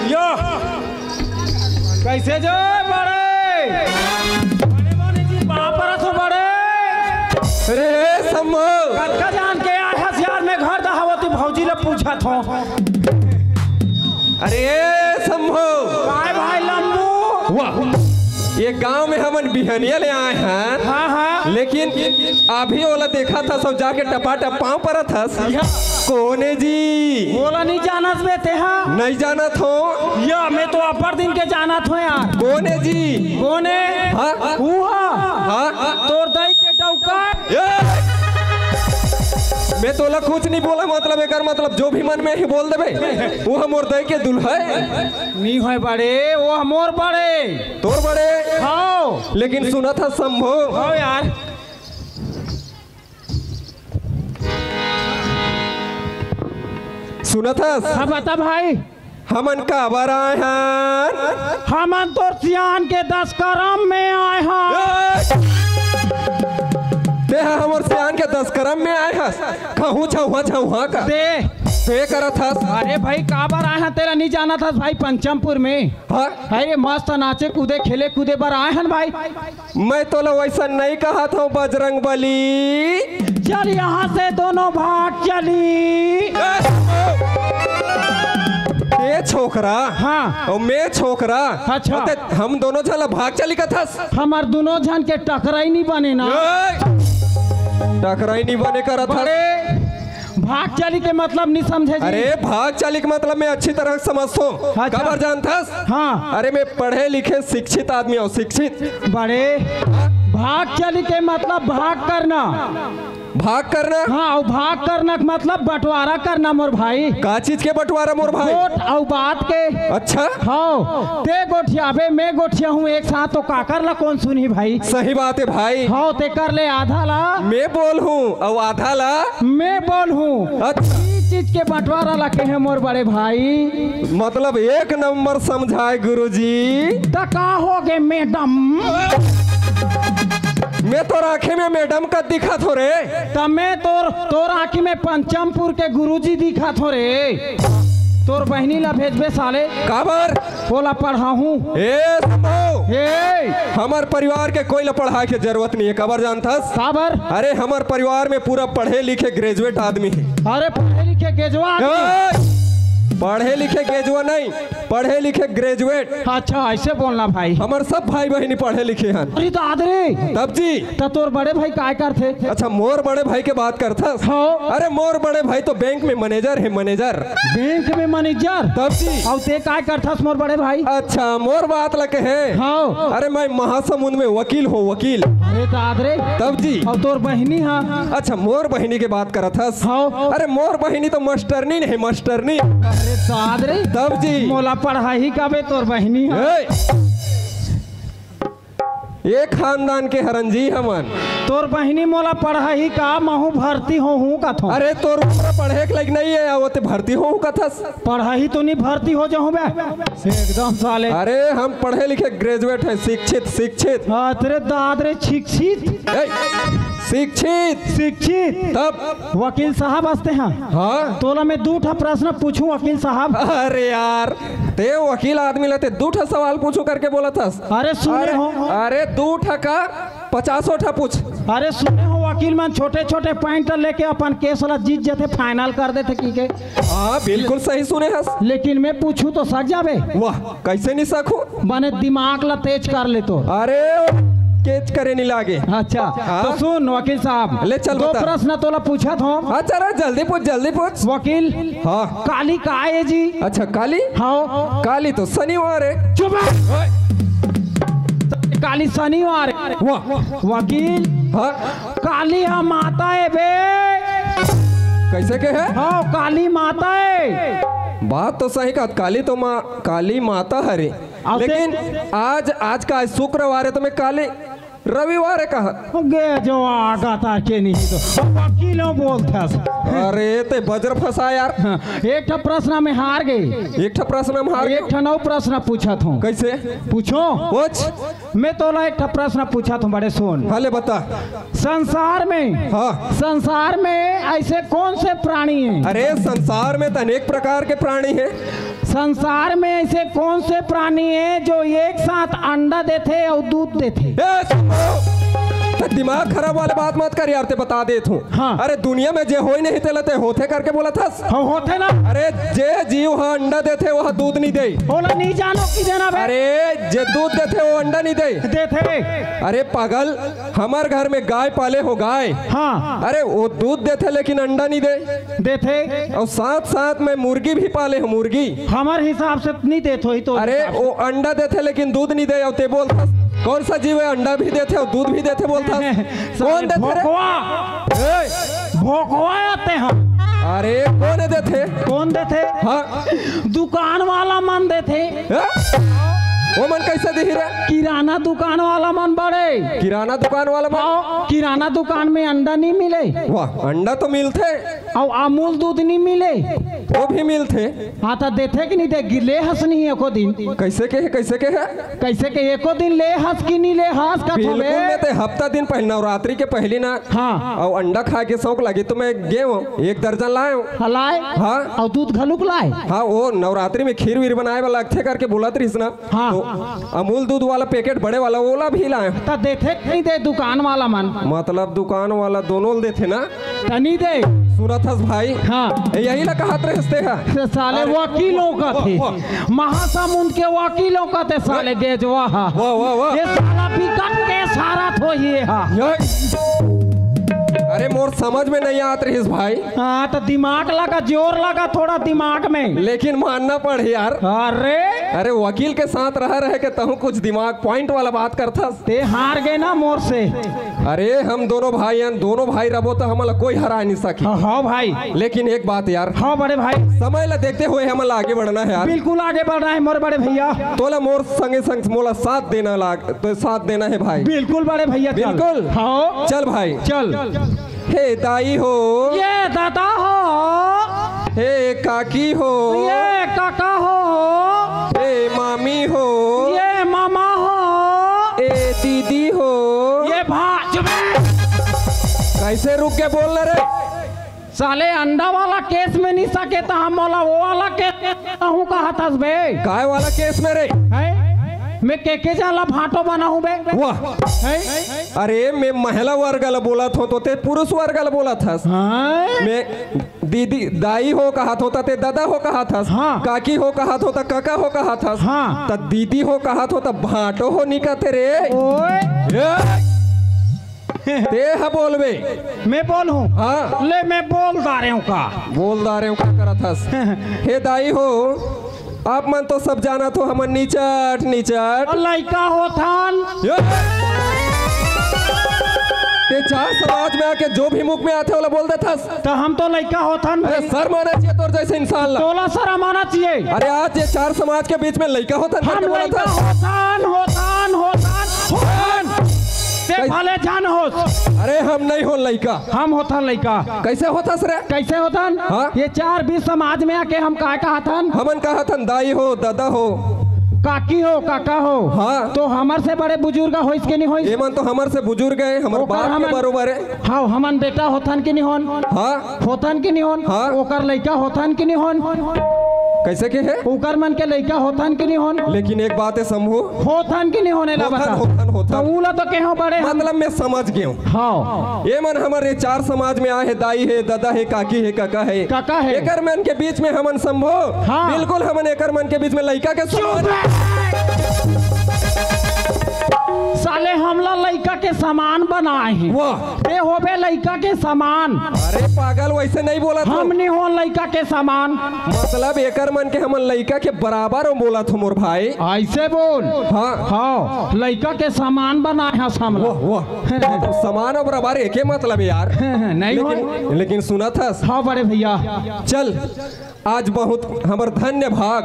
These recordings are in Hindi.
यो कैसे जो बड़े बड़े जी बापर तो बड़े अरे सम्मो कटका जान के आया यार मैं घर दहावती भौजी ले पूछा था। अरे सम्मो काय भाई लंबू वाह ये गांव में हमन बिहनिया ले आए हैं। हाँ हाँ लेकिन अभी ओला देखा था सब जाके टपाटप पाँव पर था। कोने जी बोला नहीं जानत में थे हाँ नहीं जाना थो या मैं तो अपर दिन के जाना था यार। कोने जी कोने हाँ हुआ हाँ तोर दई के टौका मैं तोला कुछ नहीं बोला मतलब एक मतलब जो भी मन में ही बोल देबे वो हमर दई के दुल्हा नहीं है बड़े वो हमोर बड़े तोर बड़े हाँ लेकिन सुना था संभो हाँ यार सुना था हाँ बता भाई हमन का बार आए हैं। हमन तो सियान के 10 करम में आए हैं। ते हमर सियान के 10 करम में आए हैं। कहूँ छुआ का दे करा था। अरे भाई काबर आए हैं तेरा नहीं जाना था भाई पंचमपुर में। हाँ अरे मस्त नाचे कूदे खेले कूदे पर आए हैं भाई। मैं तो वैसा नहीं कहा था बजरंग बली। चल यहाँ से दोनों भाग चली। ये छोकरा हाँ और मैं छोकरा अच्छा हम दोनों चला भाग चली का था। हमार दोनों जन के टकराई नहीं बने ना टकराई नहीं बने करा था। भाग चली के मतलब नहीं समझे जी? अरे भाग चली के मतलब मैं अच्छी तरह समझता हूँ। अच्छा। खबर जानता हाँ अरे मैं पढ़े लिखे शिक्षित आदमी हूँ शिक्षित। बड़े भाग चली के मतलब भाग करना भाग करना हाँ और भाग करना का मतलब बंटवारा करना मोर भाई। का चीज के बंटवारा मोर भाई? गोट और बात के। अच्छा हाँ ते गोठियाबे मैं गोठिया हूँ एक साथ तो काकर ला कौन सुनी भाई। सही बात है भाई। हाँ ते कर ले आधा ला मैं बोल हूँ और आधा ला मैं बोल हूँ। अच्छा चीज के बंटवारा ला के है मोर बड़े भाई। मतलब एक नंबर समझाए गुरुजी। तो का हो गए मैडम? मैं तो आँखें में मैडम का दिखा थो रे। तब मैं तोर आँखी में पंचमपुर के गुरुजी दिखा थो रे। तोर बहनी ला भेजबे साले काबर बोला पढ़ा हूँ। हमार परिवार के कोई ला पढ़ाई के जरूरत नहीं है। कबर जानता काबर? अरे हमार परिवार में पूरा पढ़े लिखे ग्रेजुएट आदमी है। अरे पढ़े लिखे गेजवा पढ़े लिखे गेजुआ नहीं पढ़े लिखे ग्रेजुएट। अच्छा ऐसे बोलना भाई। हमारे सब भाई बहनी पढ़े लिखे हैं। अरे तो आदरे तब जी तो तोर बड़े भाई काय करते? अच्छा मोर बड़े भाई के बात करता। हाँ। अरे मोर बड़े भाई तो बैंक में मैनेजर है मैनेजर। बैंक में मैनेजर? तब जी और ते काय करता मोर बड़े भाई? अच्छा मोर बात लगे है। हाँ। अरे मैं महासमुंद में वकील हूँ वकील। अरे तो आदरे तब जी और तोर बहनी हाँ? अच्छा मोर बहनी के बात करा था। हाँ। अरे मोर बहनी तो मास्टरनी नहीं मास्टरनी। अरे तो आदरे तब जी मोला पढ़ाई काबे तोर बहनी हाँ? ये खानदान के हरंजी हमन। तोर बहनी मोला पढ़ाई का महू भर्ती हूँ का थो। अरे तोर पढ़े के लायक नहीं है वो ते भर्ती हो का था। पढ़ाई तो नहीं भर्ती हो जाऊँ बे एकदम साले। अरे हम पढ़े लिखे ग्रेजुएट हैं शिक्षित शिक्षित। तेरे दादरे शिक्षित शिक्षित शिक्षित तब वकील साहब हंसते हैं। हाँ तोला मैं दो प्रश्न पूछूं वकील साहब। अरे यार ते वकील आदमी लेते 2 सवाल पूछू करके बोला था। अरे सुने हो अरे 2 का 50 पूछ। अरे सुने हो वकील मन छोटे छोटे पॉइंट लेके अपन केस वाला जीत जाते फाइनल कर देते की के। हाँ बिल्कुल सही सुने हस। लेकिन मैं पूछूं तो सक जावे। वाह कैसे नहीं सकूं? माने दिमाग ला तेज कर ले तो। अरे केच करे नहीं लागे। अच्छा तो सुन वकील साहब ले चल 2 बता। प्रश्न तोला पूछा था। अच्छा जल्दी पूछ वकील हाँ काली का है जी? अच्छा काली हाँ काली तो शनिवार है। चुप काली शनिवार है। वाह वकील हाँ काली हम माता है बे। कैसे के है? हाँ काली माता है। बात तो सही कहा काली तो काली माता हरे। लेकिन आज का शुक्रवार है तो मैं रविवार है कहा गे जो आगा था के नहीं तो वकीलों बोलता अरे ते बजर फंसा यार। एक ठा प्रश्न में हार गए। एक ठा प्रश्न में हार एक ठा नौ प्रश्न पूछा था। कैसे पूछो पूछ। मैं तो एक ठा प्रश्न पूछा था बड़े सुन। हाले बता। संसार में संसार में ऐसे कौन से प्राणी हैं? अरे संसार में तो अनेक प्रकार के प्राणी हैं। संसार में ऐसे कौन से प्राणी हैं जो एक साथ अंडा देते और दूध देते? दिमाग खराब वाले बात मत कर यार, ते बता देत हूँ। हाँ। अरे दुनिया में जे होई नहीं तेलते होते करके बोला था। होते ना। अरे जे जीव हाँ अंडा देते वह दूध नहीं दे। बोला नहीं जानो की देना बे? अरे जे दूध देते वो अंडा नहीं दे देते। अरे पागल, हमारे घर में गाय पाले हो गाय। हाँ। अरे वो दूध देते लेकिन अंडा नहीं दे देते। और साथ साथ में मुर्गी भी पाले हो मुर्गी। हमारे हिसाब से नहीं देते हो तो। अरे वो अंडा देते लेकिन दूध नहीं दे और ते बोलता कौन सा जीव है अंडा भी देते और दूध भी देते बोलता कौन देते? भोकवा आते हैं। अरे कौन देते? कौन देते? हाँ दुकान वाला मन देते। वो मन कैसे दिख रहा? किराना दुकान वाला मन बड़े। किराना दुकान वाला मन? किराना दुकान में अंडा नहीं मिले। वाह, अंडा तो मिलते और अमूल दूध नहीं मिले। वो भी मिलते। हाँ तो देते कि नहीं दे? गिले हंस नहीं एको दिन। कैसे के है? कैसे के है? कैसे के एको दिन ले हंस की नहीं ले हंस का? बिल्कुल मैं तो हफ्ता दिन पहले नवरात्रि के पहले ना। हाँ। और अंडा खा के शौक लगी तो मैं गए हूँ 1 दर्जन लाए हूँ। लाए? हाँ। और दूध घलुक लाए? हाँ वो नवरात्रि में खीर वीर बनाए वाला अच्छे करके बोला तरीस ना। हाँ। तो अमूल दूध वाला पैकेट बड़े वाला ओला भी लाए। तो देते नहीं दे दुकान वाला मन? मतलब दुकान वाला दोनों देते ना? नहीं दे। सूरत हस भाई। हाँ। यही ला कहा रहते हैं साले वकीलों का थे। महासमुंद के वकीलों का थे साले गेजवा। वाह वाह वाह। ये साला बिकट के सारा थो ये। अरे मोर समझ में नहीं आत रही भाई। हाँ तो दिमाग लगा, जोर लगा थोड़ा दिमाग में। लेकिन मानना पड़े यार। अरे वकील के साथ रह के तहु कुछ दिमाग पॉइंट वाला बात करता। ते हार गए ना मोर से। अरे हम दोनों भाई हैं, दोनों भाई रबो तो हमला कोई हरा नहीं सकी। हाँ भाई। लेकिन एक बात यार। हाँ बड़े भाई। समय ला देखते हुए हमला आगे बढ़ना है यार। बिल्कुल आगे बढ़ना है मोर बड़े भैया। तोला मोर संगे संग मोला साथ देना है भाई। बिल्कुल बड़े भैया। बिल्कुल। हाँ चल भाई चल। हे दाई हो, ये दादा हो, हे काकी हो, ये काका हो, हे मामी हो, ये मामा हो, ए दीदी हो, ये भाई। कैसे रुक के बोल रहे? साले अंडा वाला केस में नहीं सके तो हम बोला वो वाला केस हूँ कहा था बे? काय वाला केस में रे? मैं के जाला भाटो बना हूँ बे। वाह। अरे मैं महिला वर्ग ला बोला था तो ते पुरुष वर्ग ला बोला था। मैं दीदी दाई हो कहा था ते दादा हो कहा था। हाँ। काकी हो कहा था काका हो कहा था। हाँ। त दीदी हो कहा था भाटो हो निकते रे। ते हा बोलबे? मैं बोलूं? हाँ ले मैं बोलदा रहे हूँ का। बोलदा रहे हूँ का करा था। हे दाई हो, आप मन तो सब जाना तो हमन नीचट लइका हो थान। ते चार समाज में आके जो भी मुख में आते वाला बोल देता। तो हम तो लइका हो थान। अरे सर माना चाहिए तोर जैसे इंसान ला। तोला सर माना चाहिए। अरे आज ये 4 समाज के बीच में लइका होता है। हम लइका होतान। ते भले जान हो। अरे हम नहीं हो लइका। हम होता लइका। कैसे होता सर? कैसे होता? हाँ? ये 4-20 समाज में आके हम का कहा था? हमन कहा था दाई हो, दादा हो, काकी हो, काका हो। हाँ। तो हमर से बड़े बुजुर्ग हो इसके नहीं हो? ये मन तो हमर से बुजुर्ग है, हमर बाप के बरोबर है। हाँ हमन बेटा होथन के नहीं होन? हाँ होथन के नहीं होन? हाँ। ओकर लइका होथन के नहीं होन? कैसे के है? ओकर मन के लइका होथन के नहीं होन? लेकिन एक बात है शंभू, होथन के नहीं होने ला बता। होथन तो उला तो कहो बड़े मतलब मैं समझ गया हूँ। हाँ। ये मन हमारे 4 समाज में आए है, दाई है, दादा है, काकी है, काका है। काका है। एकर मन के बीच में हमन संभो। हाँ। बिल्कुल हमन एकर मन के बीच में लइका के साले हमला लइका के सामान बनाए हैं। वाह। ते होबे लइका के सामान। अरे पागल, वैसे नहीं बोला था। हम नहीं हो लइका के सामान। मतलब एकर मन के हमन लइका के बराबर बोला था मोर भाई। ऐसे बोल। हाँ हाँ लइका के सामान बनाए हैं हमला। वाह समान और बराबर एक ही मतलब यार। नहीं लेकिन सुना था। हाँ बड़े भैया। चल आज बहुत हमर धन्य भाग।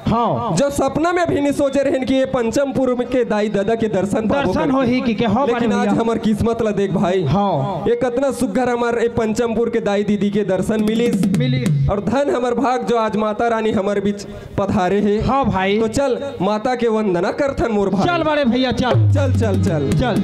हाँ। जब सपना में भी नहीं सोचे रहन कि ये पंचमपुर के दाई दादा के दर्शन दर्शन हो ही कि हो लेकिन आज हमार किस्मत ला देख भाई, हाँ ये कितना सुघर हमार ए पंचमपुर के दाई दीदी के दर्शन मिली और धन हमार भाग जो आज माता रानी हमारे बीच पधारे है। हाँ भाई, तो चल माता के वंदना करथन मोर भाई। चल बड़े भैया चल चल चल चल चल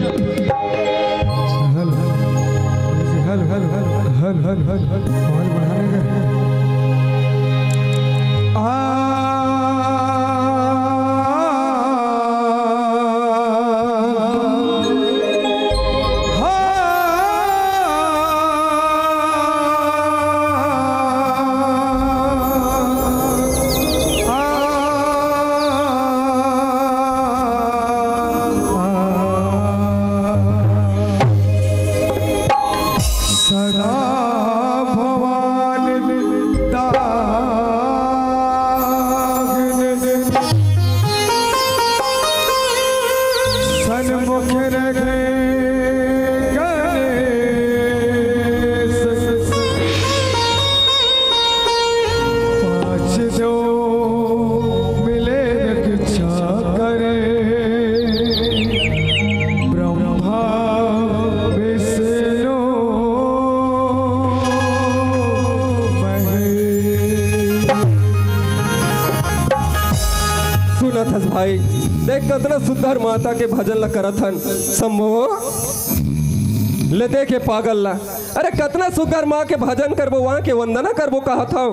भाई देख कितना सुंदर माता के भजन ला करत हन शंभो ले देखे पागल ला। अरे कितना सुंदर माँ के भजन करबो वहाँ के वंदना करबो कहा था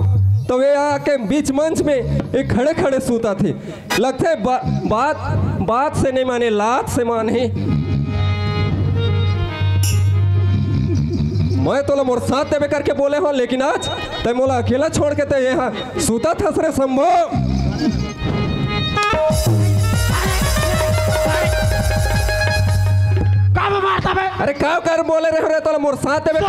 तो वे आके बीच मंच में एक खड़े खड़े सूता थे। लगते बात से नहीं माने लात से माने। मैं तो मोर साथ देवे करके बोले हो लेकिन आज ते मोला अकेला छोड़ के ते यहाँ सूता था सरे शंभो। अरे का कर बोले रहे तोला मोर साथ देवे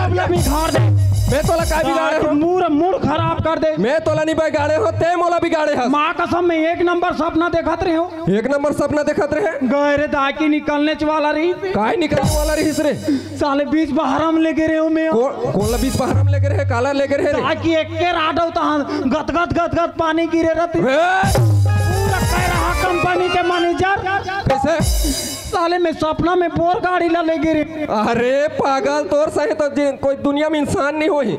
मैं तोला का बिगाड़े हो मूड खराब कर दे। मैं तोला नहीं बिगाड़े हो ते मोला बिगाड़े हो। माँ कसम में एक नंबर सपना देखत रहे हो। एक नंबर सपना देखत रहे गहरे दाकी निकलने वाला रही काय निकलने वाला रही रे साले बीच बहरम लेके रहे हो मैं कौन बीच बहरम लेके रहे काला लेके रहे दाकी एक के राडो तो गत गत गत गत पानी गिरे रहते पूरा कह रहा कंपनी के मैनेजर कैसे साले में सपना में बोर गाड़ी ला ले गिरे। अरे पागल तोर सही तो कोई दुनिया में इंसान नहीं होई।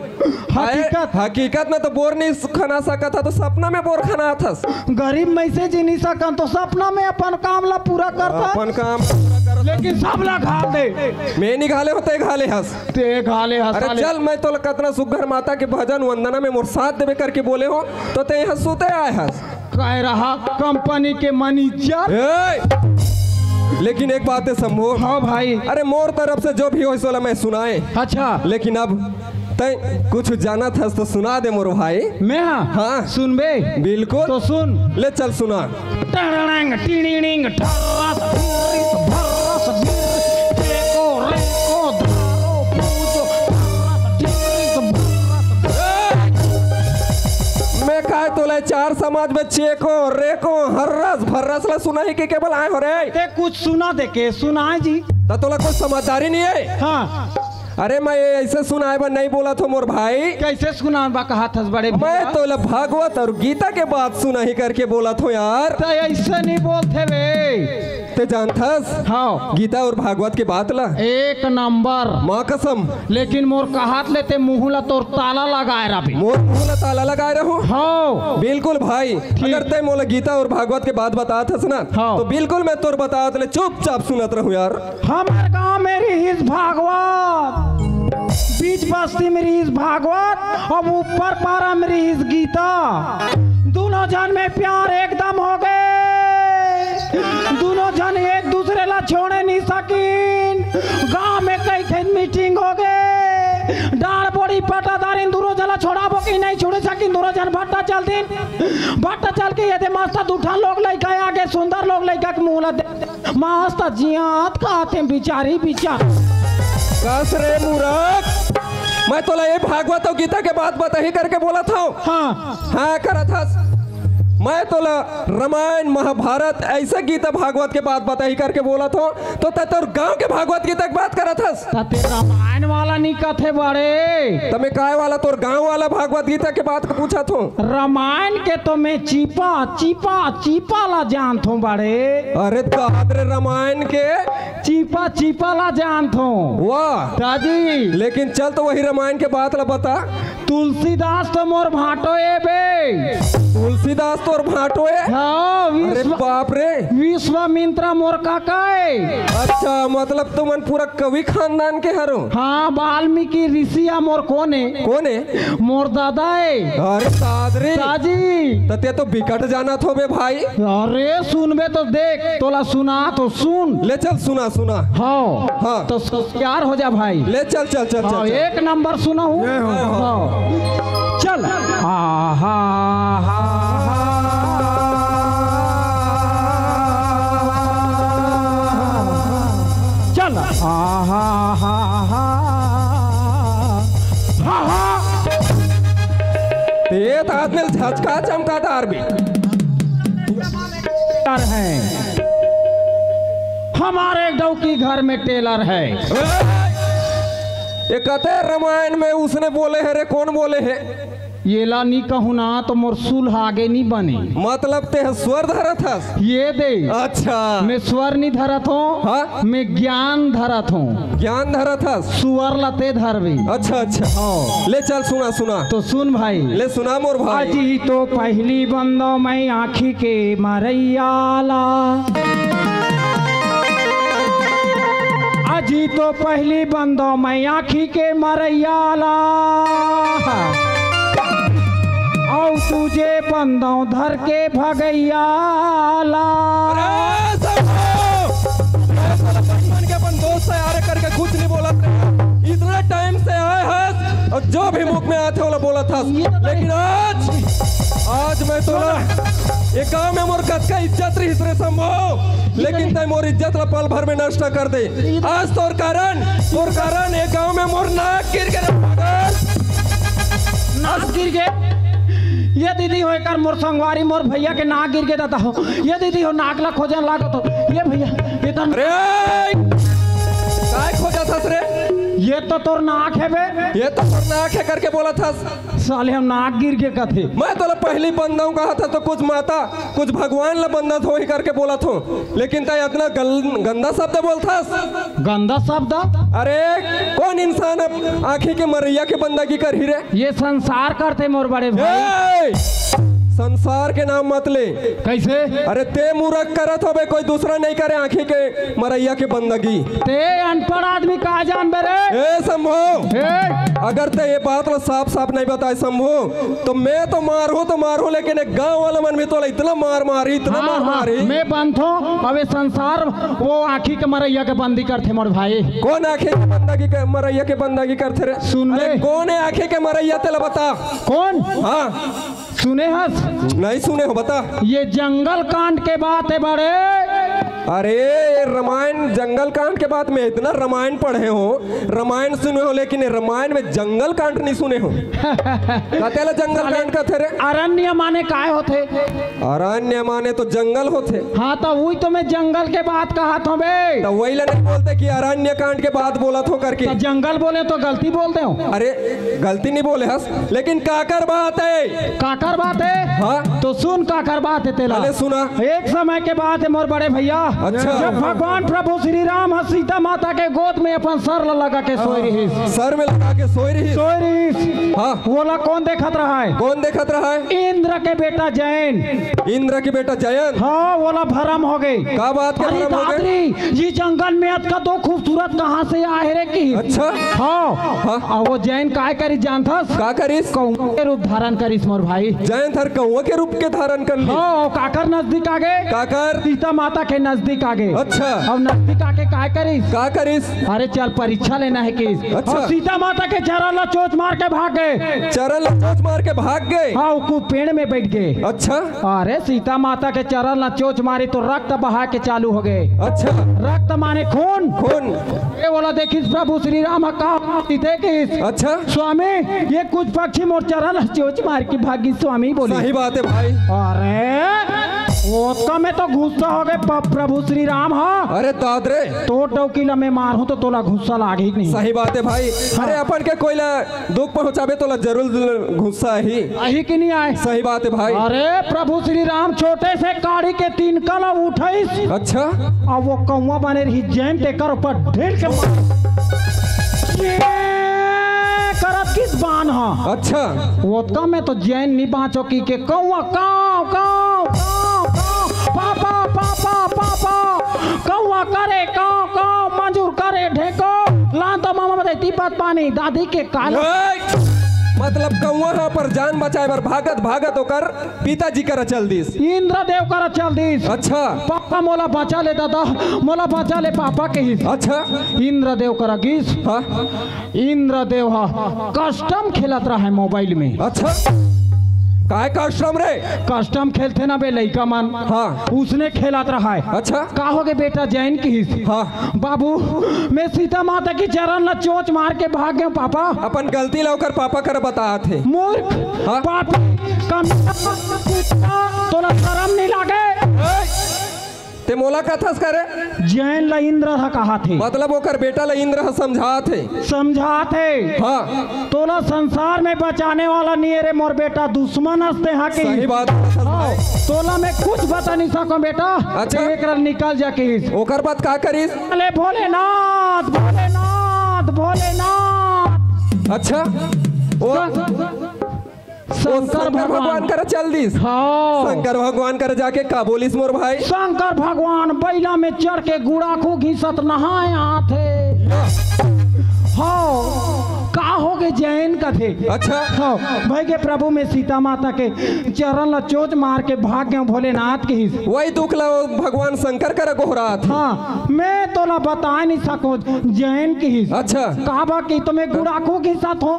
हकीकत में तो बोर नहीं खाना सका था तो सपना में बोर खाना था। गरीब में से जी नहीं सकन तो सपना में अपन काम ला पूरा करता अपन काम पूरा कर लेकिन सब ला घाल दे मैं नहीं घाले होते घाले हंस ते घाले हंस। अरे चल मैं तो कितना सुघर माता के भजन वंदना में मोर साथ देवे करके बोले हो तो ते यहाँ सोते आए हंस कह रहा कंपनी के मैनेजर। लेकिन एक बात है शंभो। हाँ भाई। अरे मोर तरफ से जो भी हो सोला मैं सुनाए। अच्छा लेकिन अब तय कुछ जाना था तो सुना दे मोर भाई। मैं हाँ सुन बे बिल्कुल तो सुन ले चल सुना। मैं काय तोला चार समाज में चेको रेको हर्रस भर्रस ला सुना ही के केवल आए हो रे ते कुछ सुना दे के सुनाए जी तो तोला कोई समझदारी नहीं है। हाँ अरे मैं ऐसे सुनाए बा नहीं बोला था मोर भाई। कैसे सुना बा कहा था बड़े मैं तो भागवत और गीता के बात सुना ही करके बोला था यार। तो ऐसे नहीं बोलते वे ते जानथस हाँ गीता और भागवत के बात ला एक नंबर माँ कसम। लेकिन मोर कहात लेते मुँह ला तोर ताला लगाए रहा मोर मुँह ला ताला लगाए रहो। हाँ बिल्कुल भाई अगर ते मोला गीता और भागवत के बात बता था ना हाँ। तो बिल्कुल मैं तोर बता ले चुपचाप सुनत रहूं यार। हमारे गाँव मेरी हिज भागवत बीच बस्ती मेरी हिज भागवत और ऊपर पारा मेरी हिज गीता दोनों जन में प्यार एकदम हो गए। दोनों जन एक दूसरे ला छोड़े नहीं सकीन। गांव में कई खेत मीटिंग हो गए डाल बोड़ी पटादारी दोनों जन छोड़ाबो कि नहीं छोड़े सकीन। दोनों जन भट्टा चलतीन भट्टा चल के ये मस्त दूठा लोग लड़का आगे सुंदर लोग लड़का के मुँह मस्त जियात खाते बिचारी बिचार कस रे मूर्ख मैं तोला ये भागवत और गीता के बात बता ही करके बोला था। हाँ हाँ करा था मैं तो रामायण महाभारत ऐसे गीता भागवत के बात बताई करके बोला तो तोर गांव के भागवत गीता की बात करत हस। ते रामायण वाला नहीं कथे बड़े, तमे काय वाला तोर गांव वाला भागवत गीता के बात का पूछा थो। रामायण के तो मैं चीपा ला जानत हूँ बड़े। अरे दादरे रामायण के चीपा ला जानत हूँ। वाह दादी, लेकिन चल तो वही रामायण के बात ला बता। तुलसीदास तो मोर भाटो ए बे। तुलसीदास तोर भाटो है? हाँ, अरे बाप रे, विश्वामित्र मोर काका है। अच्छा, मतलब तुमन पूरा कवि खानदान के हरो। हाँ, वाल्मीकि ऋषिया मोर कोने मोर दादा है। अरे दादरे दादी, तते तो बिकट जाना थो बे भाई। अरे सुनबे तो देख, तोला सुना तो सुन। ले चल सुना। हाँ हाँ, तो तैयार हो जा भाई। ले चल चल चल हाँ, चल। एक नंबर सुना हूँ। हाँ, चल। हाँ हाँ चल। हाँ हाँ हाँ। ते तो आदमी झचका चमकादार भी है। हमारे डौकी घर में टेलर है। ये कहते रामायण में उसने बोले है रे, कौन बोले है? ये ला नहीं कहूँ ना तो मोर सुलह आगे नहीं बने। मतलब ते स्वर धरत हस? ये दे। अच्छा, मैं स्वर नहीं धरत हूँ। हाँ? मैं ज्ञान धरत हूँ। ज्ञान धरत हस? सुअर लते धरवी। अच्छा अच्छा, हाँ। ले चल सुना। तो सुन भाई, ले सुना मोर भाई। अजी तो पहली बंदो मैं आँखी के मरैयाला। अजी तो पहली बंदो मैं आँखी के मरैयाला। और तुझे बंदो धर के भगैयाला। बचपन के अपन दोस्त से यार करके कुछ नहीं बोला, इतना टाइम से आए हस और जो भी मुख में आते वाला बोला था। लेकिन आज मैं तो ये गाँव में मोर कच्चा इज्जत रही रे संभव, लेकिन तय मोर इज्जत ला पल भर में नष्ट कर दे। आज तोर कारण ये गाँव में मोर नाक गिर गए। नाक गिर गए? ये दीदी हो कर मोर संगवारी मोर भैया के नाक गिर के दाता हो। ये दीदी हो नाक ला खोजन लागो तो ये भैया ये तो काय खोजा था रे? ये तो तोर नाक है बे। ये तो तोर नाक है करके बोला था। साले हम नाक गिर के कथे। मैं तो पहली बंदा हूँ कहा था तो कुछ माता कुछ भगवान ला बंदा थो ही करके बोला थो, लेकिन तय इतना गंदा शब्द बोलता। गंदा शब्द? अरे कौन इंसान अब आँखी के मरैया के बंदगी कर ही रे? ये संसार करते मोर बड़े भाई। संसार के नाम मत ले। कैसे? अरे ते मूर्ख करत हो बे, कोई दूसरा नहीं करे आँखी के मरैया के बंदगी। ते अनपढ़ आदमी कहा जान बेरे? ए शंभू, अगर ते ये बात ला साफ नहीं बताए शंभू तो मैं तो मारू, लेकिन एक गाँव वाला मन में तो इतना मार मारी मैं बंद हूँ। अब संसार वो आँखी के मरैया के बंदी करते मोर भाई। कौन आँखी के बंदगी के मरैया के बंदगी करते रे? सुन ले। कौन है आँखी के मरैया तेला बता। कौन? हाँ सुने हस? नहीं सुने हो, बता। ये जंगल कांड के बात है बड़े। अरे रामायण जंगल कांड के बाद में इतना रामायण पढ़े हो, रामायण सुने हो, लेकिन रामायण में जंगल कांड नहीं सुने हो। कतेला जंगल कांड का थे रे? अरण्य माने काय होते? अरण्य माने तो जंगल होते। हाँ तो वही तो मैं जंगल के बात कहा था बे। तो वही नहीं बोलते कि अरण्य कांड के बाद बोला थो करके? तो जंगल बोले तो गलती बोलते हो? अरे गलती नहीं बोले हस, लेकिन काकर बात है। काकर बात है? हाँ तो सुन काकर बात है तेला। अरे सुना। एक समय के बात है मोर बड़े भैया। अच्छा। जब भगवान प्रभु श्री राम सीता माता के गोद में अपन सर लगा के सोई रही। सर में लगा के सोई रही। हाँ। बोला कौन देखत रहा है? कौन देखत रहा है? इंद्र के बेटा जैन। इंद्र के बेटा जयंत? हाँ। बोला भरम हो गई। क्या बात कर भरम हो गई? ये जंगल में अत का तो खूबसूरत कहाँ से आए रे की? अच्छा। हाँ। वो जैन काय करी जानता? का करिस? कौआ के रूप धारण करिस मोर भाई। जैन हर कौआ के रूप के धारण कर ली। हाँ। काकर नजदीक आ गए। काकर सीता माता के नजदीक नजदीक आ गए। अच्छा। अब नजदीक आके काय करीस? का करिस? अरे चल परीक्षा लेना है किस। अच्छा। और सीता माता के चरण ला चोच मार के भाग गए। चरण चोच मार के भाग गए। हाँ वो पेड़ में बैठ गए। अच्छा। अरे सीता माता के चरण ला चोच मारी तो रक्त बहा के चालू हो गए। अच्छा। रक्त माने खून। खून। ये बोला देखिस प्रभु श्री राम का देखिस। अच्छा। स्वामी ये कुछ पक्षी मोर चरण ला चोच मार के भागी। स्वामी बोले सही बात है भाई। अरे वो में तो गुस्सा हो गए प्रभु श्री राम। हाँ अरे दादरे तो टोकीला में मारू तो तोला गुस्सा लागे नहीं। सही बात है भाई। अरे अपन के कोई दुख पहुंचावे तो जरूर गुस्सा ही अही की नहीं आए। सही बात है भाई। अरे प्रभु श्री राम छोटे से काढ़ी के 3 कला उठाइस। अच्छा। अब वो कौवा बने रही जैन टेकर ऊपर ढेर के करत किस बान। हाँ अच्छा। वो में तो जैन नहीं बाँचो की के कौवा काव काव काव काव पापा पापा पापा कौवा करे काव काव मंजूर करे ढेको लान तो मामा देती बात पानी दादी के काल। मतलब कौवा पर जान बचाए पर भागत भागत होकर पिताजी कर चल दिस। इंद्रदेव कर चल दिस। अच्छा। पापा मोला बचा ले दादा मोला बचा ले पापा के ही। अच्छा। इंद्रदेव कर गिस। हाँ। इंद्रदेव हा कस्टम खेलत रहा है मोबाइल में। अच्छा। काय कस्टम रे? कस्टम खेलते ना बे लइका मन। हाँ। उसने खेलत रहा है। अच्छा। का हो गए बेटा जैन की हिस्से। हाँ। बाबू मैं सीता माता की चरण ला चोच मार के भाग गया पापा। अपन गलती लौकर पापा कर बताया थे। मूर्ख। हाँ? पापा तोला शर्म नहीं लागे? ते मोला कथस करे? जैन ला इंद्र था कहा थे। मतलब ओकर बेटा ला इंद्र समझा थे। समझा थे। हाँ। तोला संसार में बचाने वाला नहीं है रे मोर बेटा दुश्मन हंसते हाँ की। सही बात। तोला मैं कुछ बता नहीं सको बेटा। अच्छा। एक निकल जा के ओकर बात का करीस? अरे भोलेनाथ भोलेनाथ भोलेनाथ। अच्छा। शंकर भगवान कर चल दिस। हाँ। शंकर भगवान कर जाके का बोलिस मोर भाई? शंकर भगवान बैला में चढ़ के गुड़ा को घिसत नहाए आते। हाँ का हो गए जैन का थे। अच्छा। हाँ भाई के प्रभु में सीता माता के चरण ला चोच मार के भाग गए भोलेनाथ के हिस्से। वही दुख ला भगवान शंकर कर गोहरा था। हाँ मैं तो ला बता नहीं सको जैन की हिस्से। अच्छा। कहा कि तुम्हें गुड़ाखों के साथ हो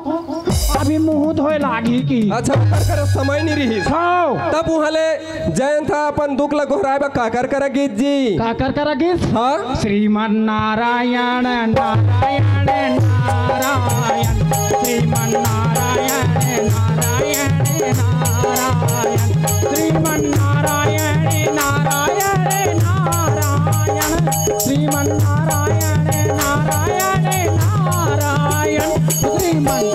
अभी मुंह धोए लागी की। अच्छा। कर समय नहीं रही। हाँ। तब वहाले जैन था अपन दुख ला गोहराए बा काकर कर गीत जी। काकर कर गीत। हाँ। श्रीमन नारायण नारायण नारायण श्रीमन नारायण नारायण नारायण श्रीमन नारायण नारायण नारायण श्रीमन नारायण नारायण नारायण श्रीमन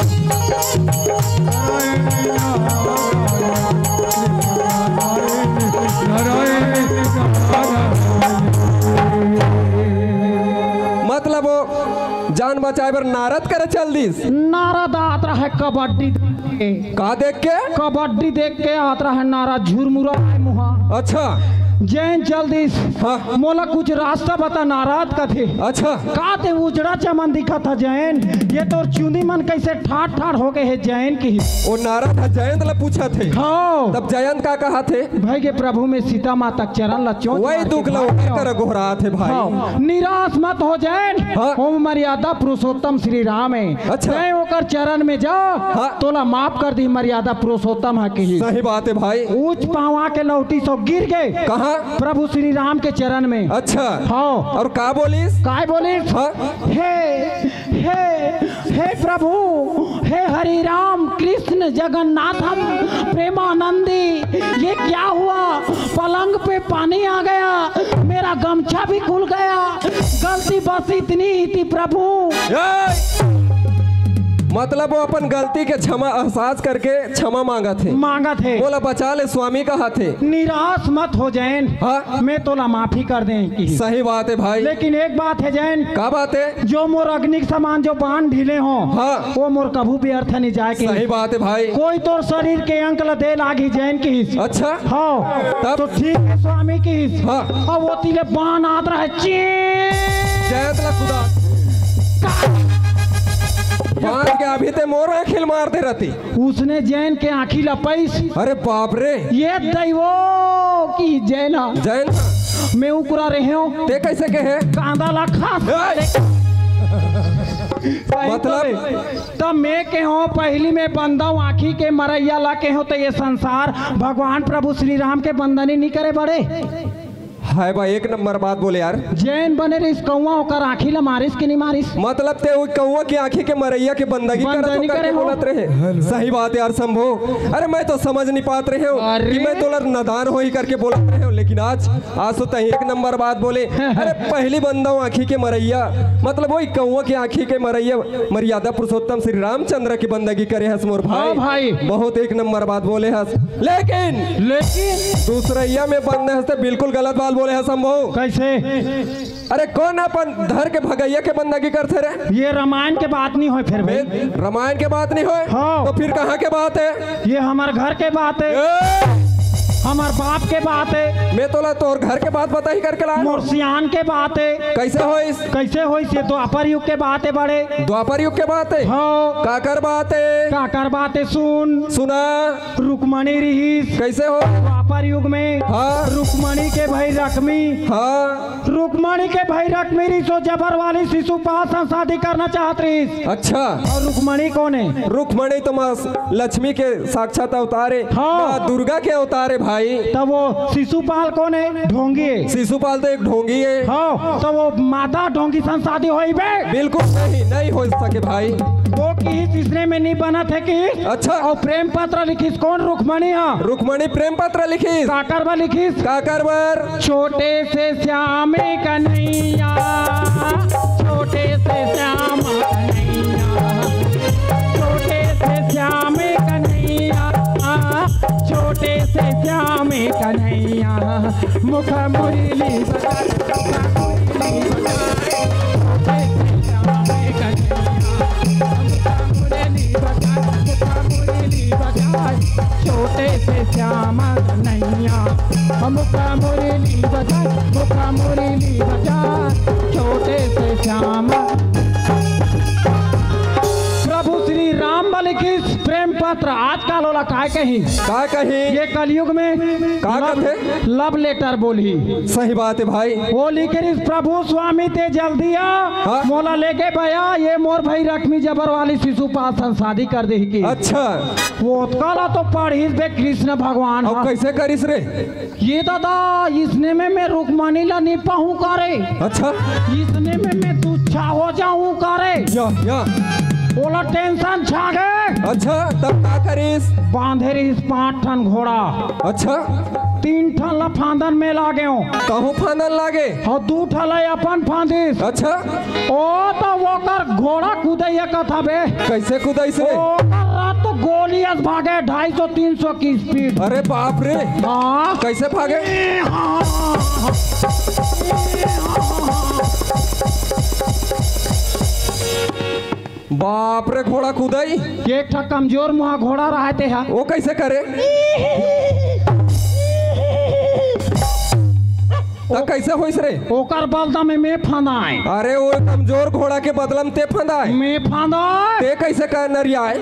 मतलब वो जान बचाए पर नारद कर चल दिस। नारद आत रहा है कबड्डी का देख के? कबड्डी देख के आत रहा है नारद झुरमुरा मुहा। अच्छा। जैन जल्दी। हाँ। मोला कुछ रास्ता बता नाराज का थे। अच्छा। का थे उजड़ा चमन दिखा था जैन ये तो चुनी मन कैसे ठाठ ठाठ हो गए है जैन की। वो नारद जयंत ला पूछा थे। हाँ। तब जयंत का कहा थे? भाई के प्रभु में सीता माता चरण ला चोट वही दुख ला कर गोहरा थे भाई। हाँ। निराश मत हो जैन। हाँ। ओम मर्यादा पुरुषोत्तम श्री राम है। अच्छा। जय होकर चरण में जा। हाँ। तोला माफ कर दी मर्यादा पुरुषोत्तम है की। सही बात है भाई। ऊंच पावा के लौटी सो गिर गए। कहा? प्रभु श्री राम के चरण में। अच्छा। हाँ। और का बोलिस? काय बोलिस? हाँ। हे प्रभु हे हरि राम कृष्ण जगन्नाथम प्रेमानंदी ये क्या हुआ? पलंग पे पानी आ गया मेरा गमछा भी खुल गया गलती बस इतनी ही थी प्रभु। मतलब वो अपन गलती के क्षमा एहसास करके क्षमा मांगा थे। बोला बचा ले स्वामी कहा थे। निराश मत हो जैन। हाँ? मैं तोला माफी कर दें। सही बात है भाई। लेकिन एक बात है जैन। क्या बात है? जो मोर अग्नि समान जो बाण ढीले हो। हाँ। वो मोर कभू भी अर्थ नहीं जाए। सही बात है भाई। कोई तो शरीर के अंक दे लागी जैन की। अच्छा। हाँ तब? तो ठीक है स्वामी की। हाँ। अब वो तिले बाण आत रहा है जयंत ला खुदा बांध के अभी ते मोर आँखिल मार दे रहती। उसने जैन के आँखी लपैस। अरे बाप रे, ये दैवो की जैना जैन मैं उकरा रहे हो ते कैसे कहे कांदा ला खास मतलब तब मैं के हो पहली में बंदा आँखी के मरैया ला के हो तो ये संसार भगवान प्रभु श्री राम के बंदनी नहीं करे बड़े। हाय भाई एक नंबर बात बोले यार। जैन बने रही कौआ होकर आँखी ला मारिस कि नहीं मारिस। मतलब ते वो कौवा की आँखी के मरैया की बंदगी करे बोलत रहे। सही बात यार शंभू। अरे मैं तो समझ नहीं पात रहे हूँ कि मैं तो नदान हो ही करके बोलत रहे हूँ, लेकिन आज तो तही एक नंबर बात बोले। अरे पहली बंदा आँखी के मरैया मतलब वही कौवा की आँखी के मरैया मर्यादा पुरुषोत्तम श्री रामचंद्र की बंदगी करे हस मोर भाई। बहुत एक नंबर बात बोले हस, लेकिन दूसरैया में बंद हंसते बिल्कुल गलत बात बोले है संभव। कैसे? अरे कौन अपन धर के भगैया के बंदगी करते रहे? ये रामायण के बात नहीं हो फिर भाई। रामायण के बात नहीं हो हाँ। तो फिर कहाँ के बात है? ये हमारे घर के बात है, हमार बाप के बात है। मैं तो तोर घर के बात बता ही करके ला। मोरसियान के बात है। कैसे होइस? कैसे होइस? ये द्वापर युग के बात है बड़े। द्वापर युग के बात है? हाँ। काकर बात है? काकर बात है सुना। रुक्मणी रहीस। कैसे हो? द्वापर युग में हाँ। रुक्मणी के भाई रश्मि। हाँ। रुक्मणी के भाई रश्मि रिसो जबर वाली शिशुपाल से शादी करना चाहत रही। अच्छा। और रुक्मणी कौन है? रुक्मणी तो माँ लक्ष्मी के साक्षात अवतारे। हाँ। दुर्गा के अवतारे भाई। तब वो शिशुपाल कौन है? ढोंगी है। शिशुपाल तो एक ढोंगी है। हाँ। तो वो माता ढोंगी से शादी होई बे? बिल्कुल नहीं हो सके भाई। वो की इसने में नहीं बना थे कि। अच्छा। और प्रेम पत्र लिखिस कौन? रुक्मणी। हाँ। रुक्मणी प्रेम पत्र लिखिस। काकर बर लिखिस? काकर बर? छोटे से श्याम कन्हैया, छोटे से श्याम कन्हैया, छोटे से श्याम कन्हैया, छोटे से श्याम कन्हैया, मुख मुरली छोटे से श्याम कन्हैया, मुख मुरली बजा, मुख मुरली बजा, छोटे से श्याम। प्रभु श्री राम बल की प्रेम पत्र आजकल होला काय कहीं ये कलयुग में लव लेटर बोली। सही बात है भाई। वो लिखे प्रभु स्वामी ते जल्दी आ मोला लेके भैया ये मोर भाई रश्मि जबर वाली शिशुपाल से शादी कर दे की। अच्छा। वो कला तो पढ़िस बे कृष्ण भगवान। अब कैसे करिस रे? ये दादा इसने में मैं रुक्मणी ला नहीं पाऊँ करे। अच्छा। इसने में मैं तुच्छा हो जाऊँ करे। या बोला टेंशन छा गए। अच्छा तब क्या करिस? बांधे रहीस 5 ठन घोड़ा। अच्छा। 3 ठन ला फांदन में लागे हो। कहूँ फांदन लागे? और 2 ठन ला अपन फांदिस। अच्छा। ओ तो वो कर घोड़ा कूदैया कथा बे। कैसे कूदैस रे? ओ रात तो गोलियस भागे 250-300 की स्पीड। अरे बाप रे। हाँ। कैसे भागे? बाप रे घोड़ा कूदाई। एक ठा कमजोर मुहा घोड़ा रहते हैं। वो कैसे करे? तो कैसे होइस रे? ओकर बलदा में मैं फंदाए। अरे वो कमजोर घोड़ा के बदला में ते फंदाए? मैं फंदाए। ते कैसे कर नरियाए?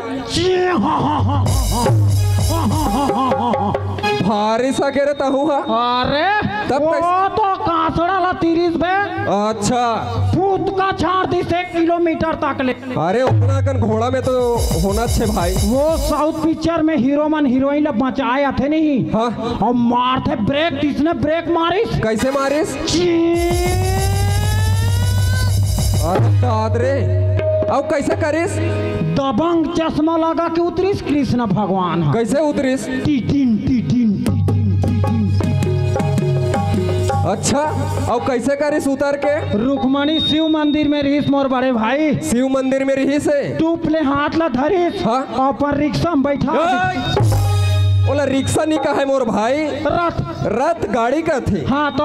भारी सा गिरे तहु हा। अरे तब वो तो कांसड़ा ला 30 बे। अच्छा। फूट का छाड़ दी 1 किलोमीटर तक ले। अरे उतना कन घोड़ा में तो होना छे भाई। वो साउथ पिक्चर में हीरो मन हीरोइन ला बचाए थे नहीं। हाँ। और मारते ब्रेक, किसने ब्रेक मारिस? कैसे मारिस? अरे दादरे अब कैसे करिस? दबंग चश्मा लगा के उतरिस कृष्ण भगवान। कैसे उतरिस? अच्छा। अब कैसे करिस उतर के? रुक्मणी शिव मंदिर में रहीस मोर बड़े भाई। शिव मंदिर में रहीस है? टूपले हाथ ला धरिस। हाँ। और पर रिक्शा में बैठा। वो ओला रिक्शा नहीं कहा है मोर भाई, रथ रथ गाड़ी का थी। हाँ तो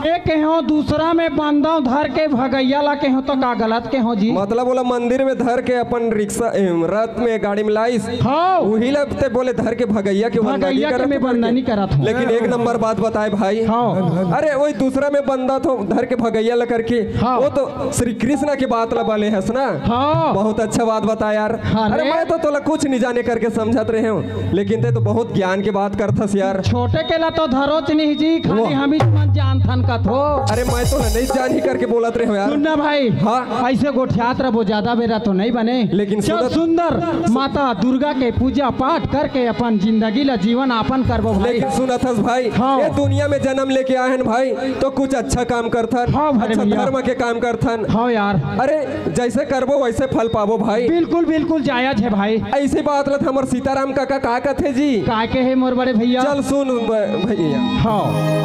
एक के हो दूसरा में बंदा धर के भगैया ला के हो तो का गलत के हो जी। मतलब बोला मंदिर में धर के अपन रिक्शा रथ में गाड़ी में लाइस, हाँ वही लगते बोले धर के भगैया के बंदनी करत हूँ। लेकिन एक नंबर बात बताए भाई, हाँ अरे वही दूसरा में बंदा तो धर के भगैया ला करके, हाँ। वो तो श्री कृष्ण की बात ला बाले है ना। हाँ बहुत अच्छा बात बता यार। अरे मैं तो तोला कुछ नहीं जाने करके समझत रहे हूँ, लेकिन ते तो बहुत ज्ञान की बात करथस यार। छोटे केला तो धरोच नहीं जी, खाली हम ही जान थन का थो। अरे मैं तो नहीं जान ही करके बोलत रहे हो यार। सुनना भाई, हाँ ऐसे गोठियात रहो, ज्यादा बेरा तो नहीं बने, लेकिन चल सुंदर माता दुर्गा के पूजा पाठ करके अपन जिंदगी ला जीवन यापन करबो भाई। लेकिन सुनथस भाई, हाँ। ये दुनिया में जन्म लेके आए हैं भाई तो कुछ अच्छा काम करथन, हाँ भाई अच्छा भैया। धर्म के काम करथन। हाँ यार, अरे जैसे करबो वैसे फल पाबो भाई। बिल्कुल बिल्कुल जायज है भाई। ऐसी बात लत हमर सीताराम काका का कहते जी, का के है मोर बड़े भैया। चल सुन भैया। हाँ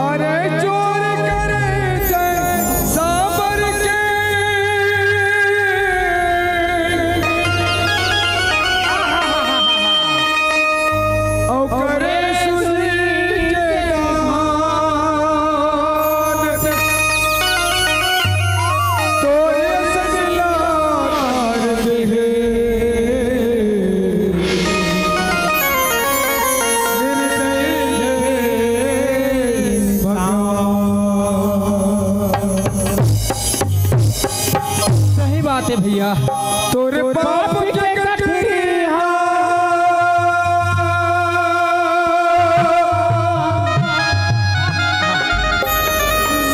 अरे चोर करे साबर के औ करे सुनी के आमान, तोरे सजला तार देहे सही बात है भैया। तोरे पाप के कठरिया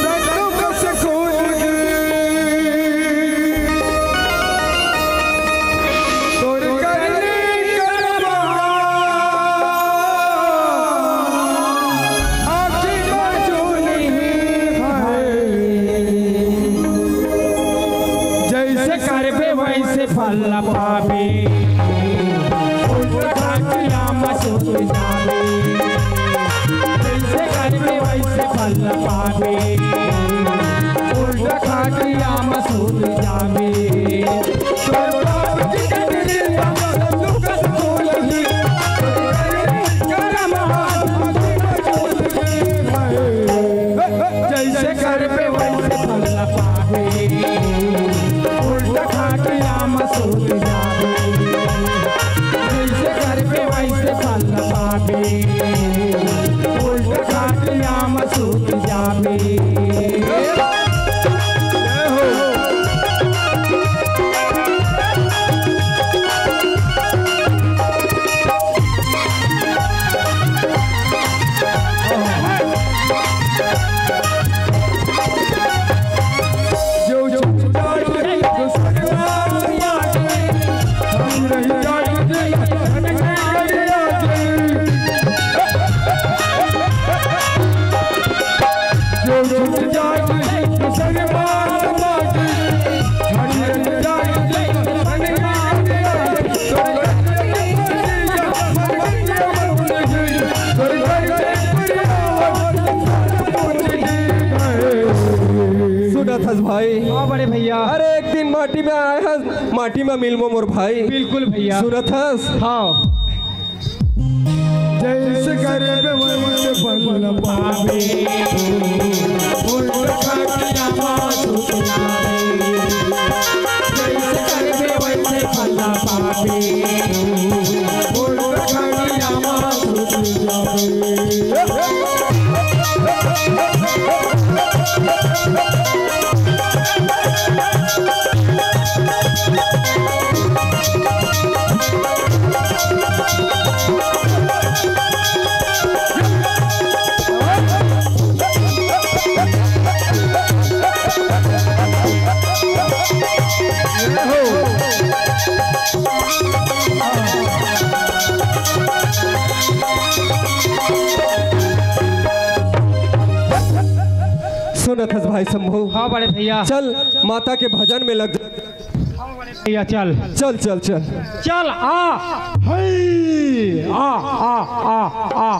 संतों से खोल तोरे करने करवा आखी बाजूनी जैसे करबे वैसे फल पाबे, जैसे करबे वैसे फल पाबे, उल्टा खाटिया मसूद जाबे। जैसे करबे वैसे फल पाबे, उल्टा खाटिया मसूद जाबे। जैसे करबे वैसे फल पाबे, उल्टा खाटिया मसूद जाबे। सुनथस भाई। हाँ बड़े भैया। अरे एक दिन माटी में आए हैं, माटी में मिलमो मोर भाई। बिल्कुल भैया। सुनथस। हाँ जैसे करबे वैसे फल पाबे, उल्टा खाटिया मसूद जाबे। जैसे करबे वैसे फल पाबे, उल्टा खाटिया मसूद जाबे। सुनथस भाई शंभू। हाँ बड़े भैया। चल माता के भजन में लग जा। भैया चल चल चल चल चल आ, आ, आ, आ, आ,